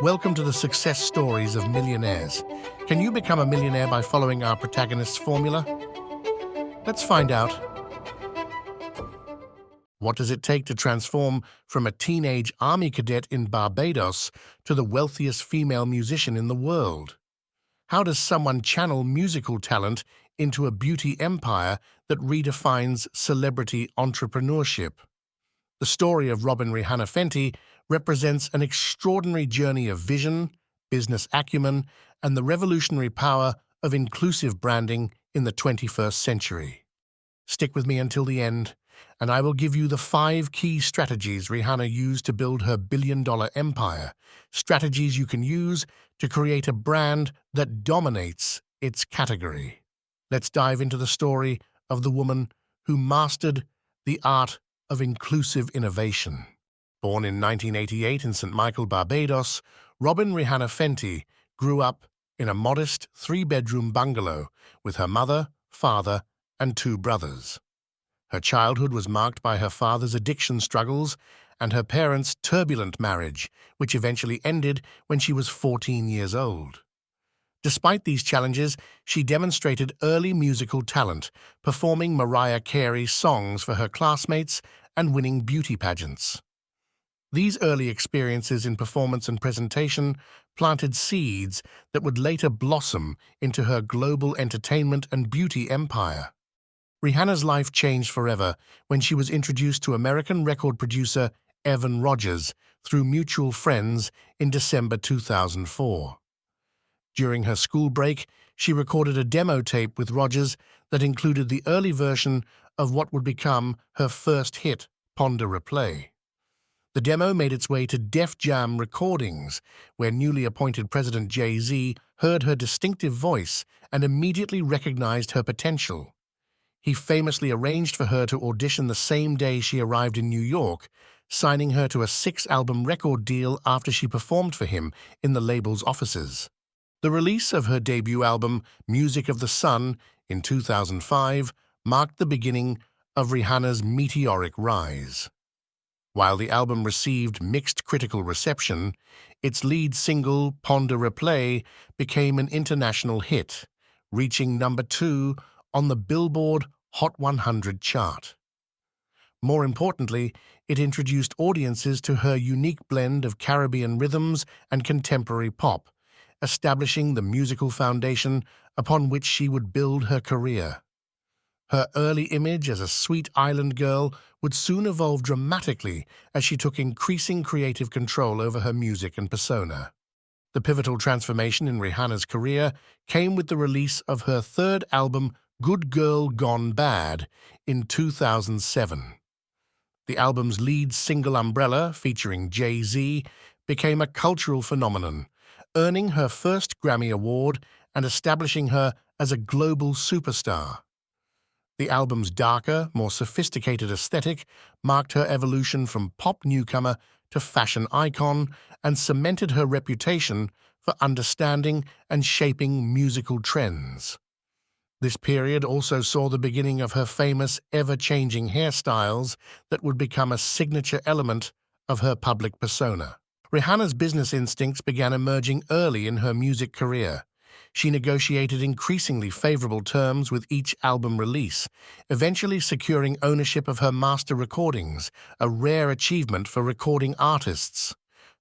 Welcome to the success stories of millionaires. Can you become a millionaire by following our protagonist's formula? Let's find out. What does it take to transform from a teenage army cadet in Barbados to the wealthiest female musician in the world? How does someone channel musical talent into a beauty empire that redefines celebrity entrepreneurship? The story of Rihanna Fenty represents an extraordinary journey of vision, business acumen, and the revolutionary power of inclusive branding in the 21st century. Stick with me until the end, and I will give you the 5 key strategies Rihanna used to build her billion-dollar empire, strategies you can use to create a brand that dominates its category. Let's dive into the story of the woman who mastered the art of inclusive innovation. Born in 1988 in St. Michael, Barbados, Rihanna Fenty grew up in a modest 3-bedroom bungalow with her mother, father, and 2 brothers. Her childhood was marked by her father's addiction struggles and her parents' turbulent marriage, which eventually ended when she was 14 years old. Despite these challenges, she demonstrated early musical talent, performing Mariah Carey's songs for her classmates and winning beauty pageants. These early experiences in performance and presentation planted seeds that would later blossom into her global entertainment and beauty empire. Rihanna's life changed forever when she was introduced to American record producer Evan Rogers through mutual friends in December 2004. During her school break, she recorded a demo tape with Rogers that included the early version of what would become her first hit, Ponder Replay. The demo made its way to Def Jam Recordings, where newly appointed President Jay-Z heard her distinctive voice and immediately recognized her potential. He famously arranged for her to audition the same day she arrived in New York, signing her to a 6-album record deal after she performed for him in the label's offices. The release of her debut album, Music of the Sun, in 2005 marked the beginning of Rihanna's meteoric rise. While the album received mixed critical reception, its lead single, Ponder Replay, became an international hit, reaching number 2 on the Billboard Hot 100 chart. More importantly, it introduced audiences to her unique blend of Caribbean rhythms and contemporary pop, establishing the musical foundation upon which she would build her career. Her early image as a sweet island girl would soon evolve dramatically as she took increasing creative control over her music and persona. The pivotal transformation in Rihanna's career came with the release of her 3rd album, Good Girl Gone Bad, in 2007. The album's lead single, Umbrella, featuring Jay-Z, became a cultural phenomenon, earning her first Grammy Award and establishing her as a global superstar. The album's darker, more sophisticated aesthetic marked her evolution from pop newcomer to fashion icon and cemented her reputation for understanding and shaping musical trends. This period also saw the beginning of her famous, ever-changing hairstyles that would become a signature element of her public persona. Rihanna's business instincts began emerging early in her music career. She negotiated increasingly favorable terms with each album release, eventually securing ownership of her master recordings, a rare achievement for recording artists.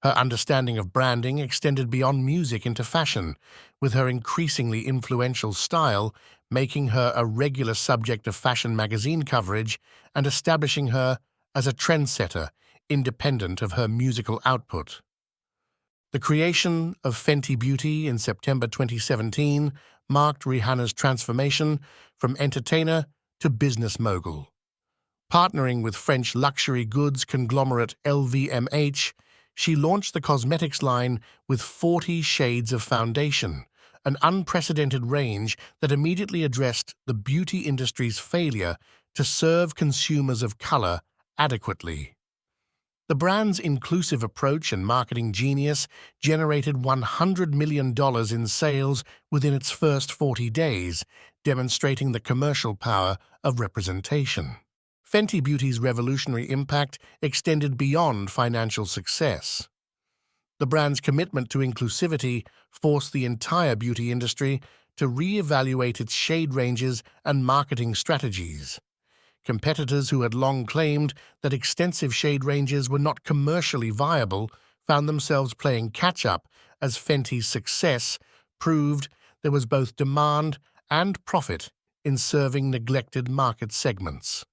Her understanding of branding extended beyond music into fashion, with her increasingly influential style making her a regular subject of fashion magazine coverage and establishing her as a trendsetter, independent of her musical output. The creation of Fenty Beauty in September 2017 marked Rihanna's transformation from entertainer to business mogul. Partnering with French luxury goods conglomerate LVMH, she launched the cosmetics line with 40 shades of foundation, an unprecedented range that immediately addressed the beauty industry's failure to serve consumers of color adequately. The brand's inclusive approach and marketing genius generated $100 million in sales within its first 40 days, demonstrating the commercial power of representation. Fenty Beauty's revolutionary impact extended beyond financial success. The brand's commitment to inclusivity forced the entire beauty industry to re-evaluate its shade ranges and marketing strategies. Competitors who had long claimed that extensive shade ranges were not commercially viable found themselves playing catch-up as Fenty's success proved there was both demand and profit in serving neglected market segments.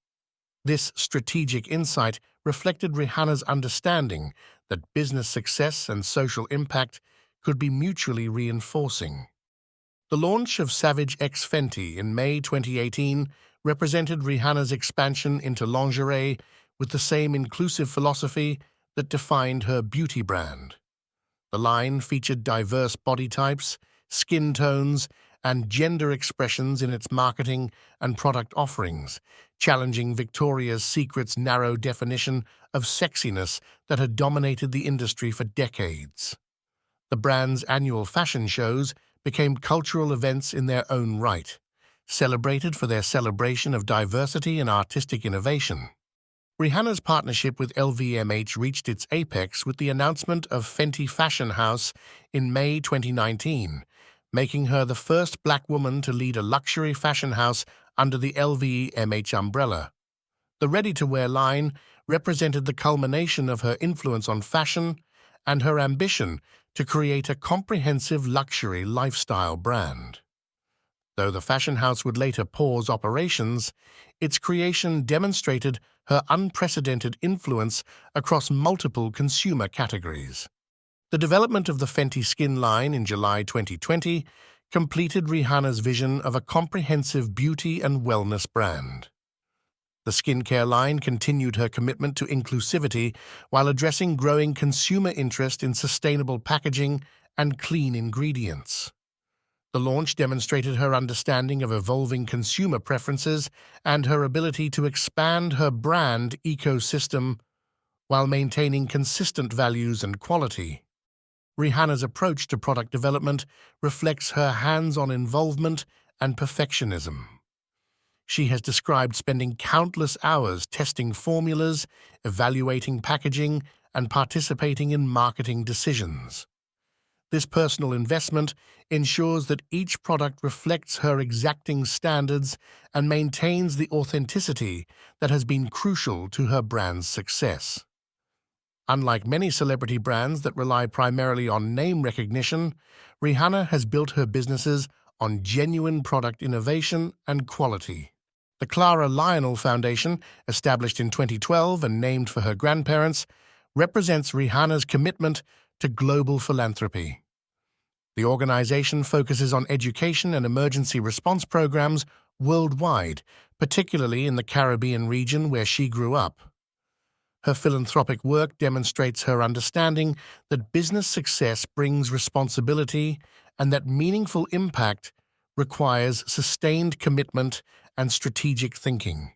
This strategic insight reflected Rihanna's understanding that business success and social impact could be mutually reinforcing. The launch of Savage X Fenty in May 2018 represented Rihanna's expansion into lingerie with the same inclusive philosophy that defined her beauty brand. The line featured diverse body types, skin tones, and gender expressions in its marketing and product offerings, challenging Victoria's Secret's narrow definition of sexiness that had dominated the industry for decades. The brand's annual fashion shows became cultural events in their own right, celebrated for their celebration of diversity and artistic innovation. Rihanna's partnership with LVMH reached its apex with the announcement of Fenty Fashion House in May 2019, making her the first black woman to lead a luxury fashion house under the LVMH umbrella. The ready-to-wear line represented the culmination of her influence on fashion and her ambition to create a comprehensive luxury lifestyle brand. Though the fashion house would later pause operations, its creation demonstrated her unprecedented influence across multiple consumer categories. The development of the Fenty Skin line in July 2020 completed Rihanna's vision of a comprehensive beauty and wellness brand. The skincare line continued her commitment to inclusivity while addressing growing consumer interest in sustainable packaging and clean ingredients. The launch demonstrated her understanding of evolving consumer preferences and her ability to expand her brand ecosystem while maintaining consistent values and quality. Rihanna's approach to product development reflects her hands-on involvement and perfectionism. She has described spending countless hours testing formulas, evaluating packaging, and participating in marketing decisions. This personal investment ensures that each product reflects her exacting standards and maintains the authenticity that has been crucial to her brand's success. Unlike many celebrity brands that rely primarily on name recognition, Rihanna has built her businesses on genuine product innovation and quality. The Clara Lionel Foundation, established in 2012 and named for her grandparents, represents Rihanna's commitment to global philanthropy. The organization focuses on education and emergency response programs worldwide, particularly in the Caribbean region where she grew up. Her philanthropic work demonstrates her understanding that business success brings responsibility and that meaningful impact requires sustained commitment and strategic thinking.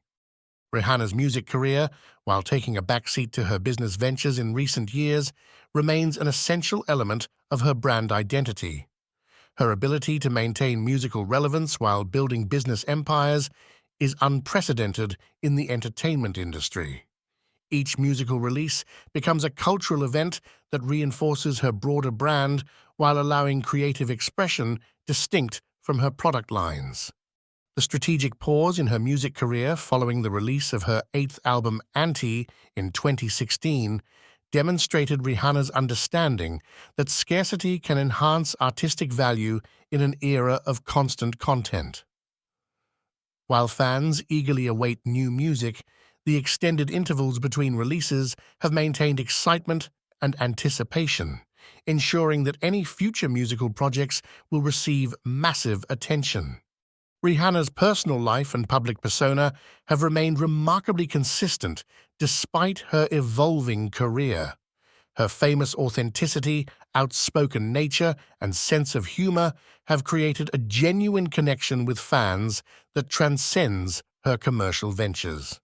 Rihanna's music career, while taking a backseat to her business ventures in recent years, remains an essential element of her brand identity. Her ability to maintain musical relevance while building business empires is unprecedented in the entertainment industry. Each musical release becomes a cultural event that reinforces her broader brand while allowing creative expression distinct from her product lines. The strategic pause in her music career following the release of her eighth album, Anti, in 2016, demonstrated Rihanna's understanding that scarcity can enhance artistic value in an era of constant content. While fans eagerly await new music, the extended intervals between releases have maintained excitement and anticipation, ensuring that any future musical projects will receive massive attention. Rihanna's personal life and public persona have remained remarkably consistent despite her evolving career. Her famous authenticity, outspoken nature, and sense of humor have created a genuine connection with fans that transcends her commercial ventures.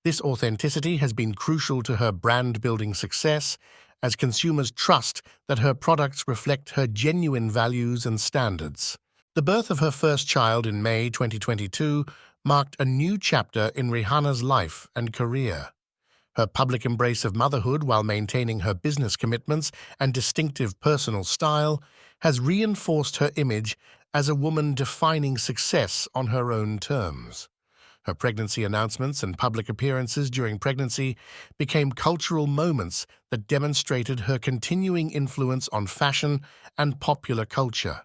This authenticity has been crucial to her brand-building success, as consumers trust that her products reflect her genuine values and standards. The birth of her first child in May 2022 marked a new chapter in Rihanna's life and career. Her public embrace of motherhood while maintaining her business commitments and distinctive personal style has reinforced her image as a woman defining success on her own terms. Her pregnancy announcements and public appearances during pregnancy became cultural moments that demonstrated her continuing influence on fashion and popular culture.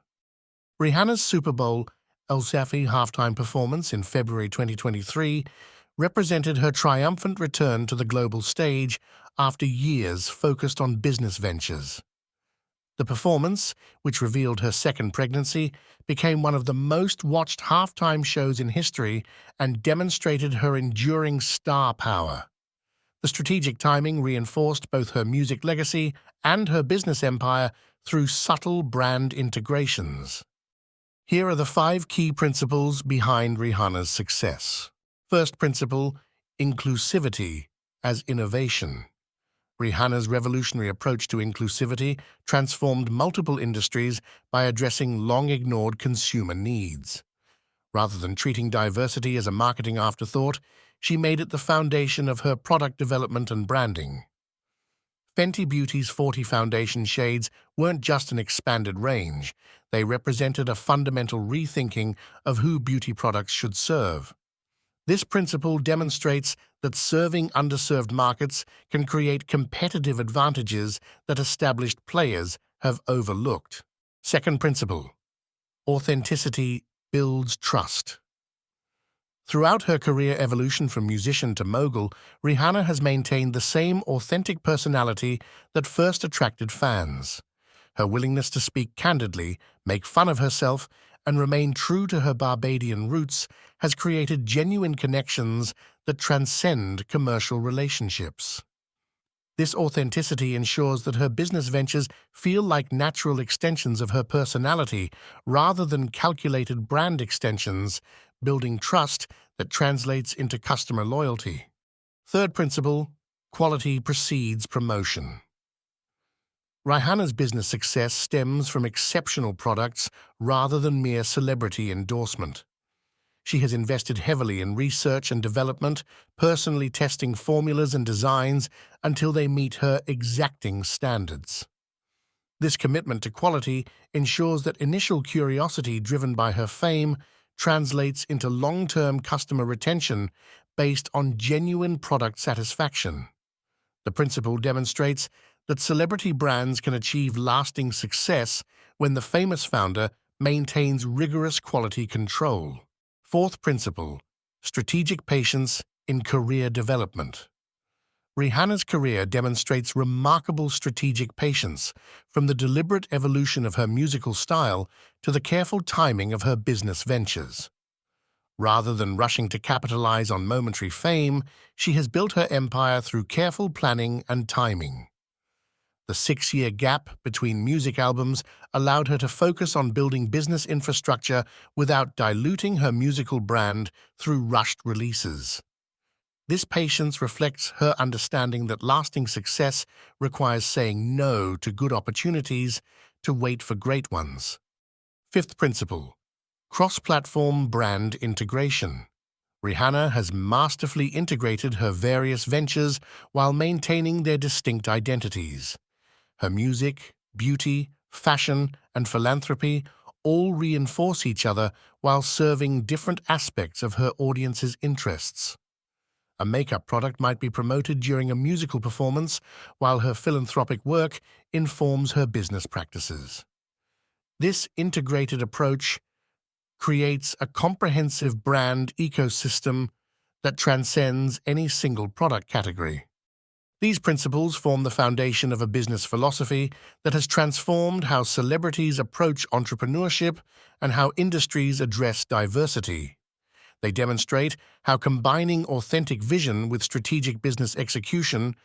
Rihanna's Super Bowl El-Safi halftime performance in February 2023 represented her triumphant return to the global stage after years focused on business ventures. The performance, which revealed her second pregnancy, became one of the most watched halftime shows in history and demonstrated her enduring star power. The strategic timing reinforced both her music legacy and her business empire through subtle brand integrations. Here are the 5 key principles behind Rihanna's success. First principle, inclusivity as innovation. Rihanna's revolutionary approach to inclusivity transformed multiple industries by addressing long-ignored consumer needs. Rather than treating diversity as a marketing afterthought, she made it the foundation of her product development and branding. Fenty Beauty's 40 foundation shades weren't just an expanded range, they represented a fundamental rethinking of who beauty products should serve. This principle demonstrates that serving underserved markets can create competitive advantages that established players have overlooked. Second principle, authenticity builds trust. Throughout her career evolution from musician to mogul, Rihanna has maintained the same authentic personality that first attracted fans. Her willingness to speak candidly, make fun of herself, and remain true to her Barbadian roots has created genuine connections that transcend commercial relationships. This authenticity ensures that her business ventures feel like natural extensions of her personality rather than calculated brand extensions, building trust that translates into customer loyalty. Third principle, quality precedes promotion. Rihanna's business success stems from exceptional products rather than mere celebrity endorsement. She has invested heavily in research and development, personally testing formulas and designs until they meet her exacting standards. This commitment to quality ensures that initial curiosity driven by her fame translates into long-term customer retention based on genuine product satisfaction. The principle demonstrates that celebrity brands can achieve lasting success when the famous founder maintains rigorous quality control. Fourth principle, strategic patience in career development. Rihanna's career demonstrates remarkable strategic patience, from the deliberate evolution of her musical style to the careful timing of her business ventures. Rather than rushing to capitalize on momentary fame, she has built her empire through careful planning and timing. The 6-year gap between music albums allowed her to focus on building business infrastructure without diluting her musical brand through rushed releases. This patience reflects her understanding that lasting success requires saying no to good opportunities to wait for great ones. Fifth principle, cross-platform brand integration. Rihanna has masterfully integrated her various ventures while maintaining their distinct identities. Her music, beauty, fashion, and philanthropy all reinforce each other while serving different aspects of her audience's interests. A makeup product might be promoted during a musical performance, while her philanthropic work informs her business practices. This integrated approach creates a comprehensive brand ecosystem that transcends any single product category. These principles form the foundation of a business philosophy that has transformed how celebrities approach entrepreneurship and how industries address diversity. They demonstrate how combining authentic vision with strategic business execution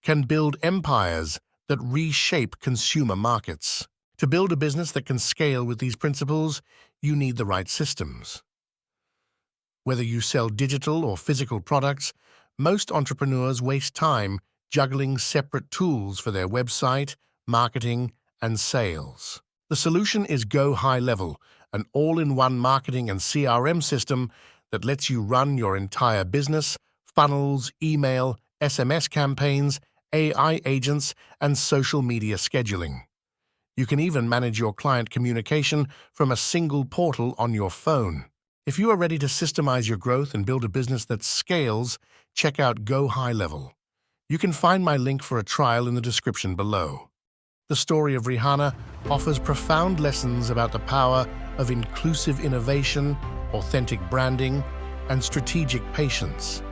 can build empires that reshape consumer markets. To build a business that can scale with these principles, you need the right systems. Whether you sell digital or physical products, most entrepreneurs waste time juggling separate tools for their website, marketing, and sales. The solution is Go High Level, an all-in-one marketing and CRM system that lets you run your entire business, funnels, email, SMS campaigns, AI agents, and social media scheduling. You can even manage your client communication from a single portal on your phone. If you are ready to systemize your growth and build a business that scales, check out Go High Level. You can find my link for a trial in the description below. The story of Rihanna offers profound lessons about the power of inclusive innovation, authentic branding, and strategic patience.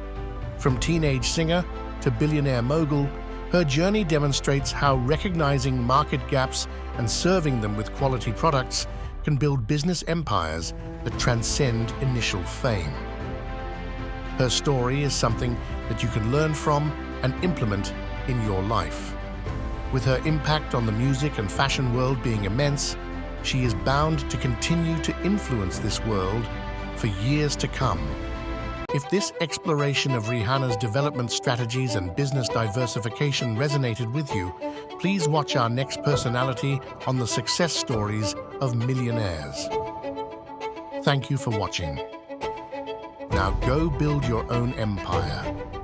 From teenage singer to billionaire mogul, her journey demonstrates how recognizing market gaps and serving them with quality products can build business empires that transcend initial fame. Her story is something that you can learn from and implement in your life. With her impact on the music and fashion world being immense, she is bound to continue to influence this world for years to come. If this exploration of Rihanna's development strategies and business diversification resonated with you, please watch our next personality on the success stories of Millionaires. Thank you for watching. Now go build your own empire.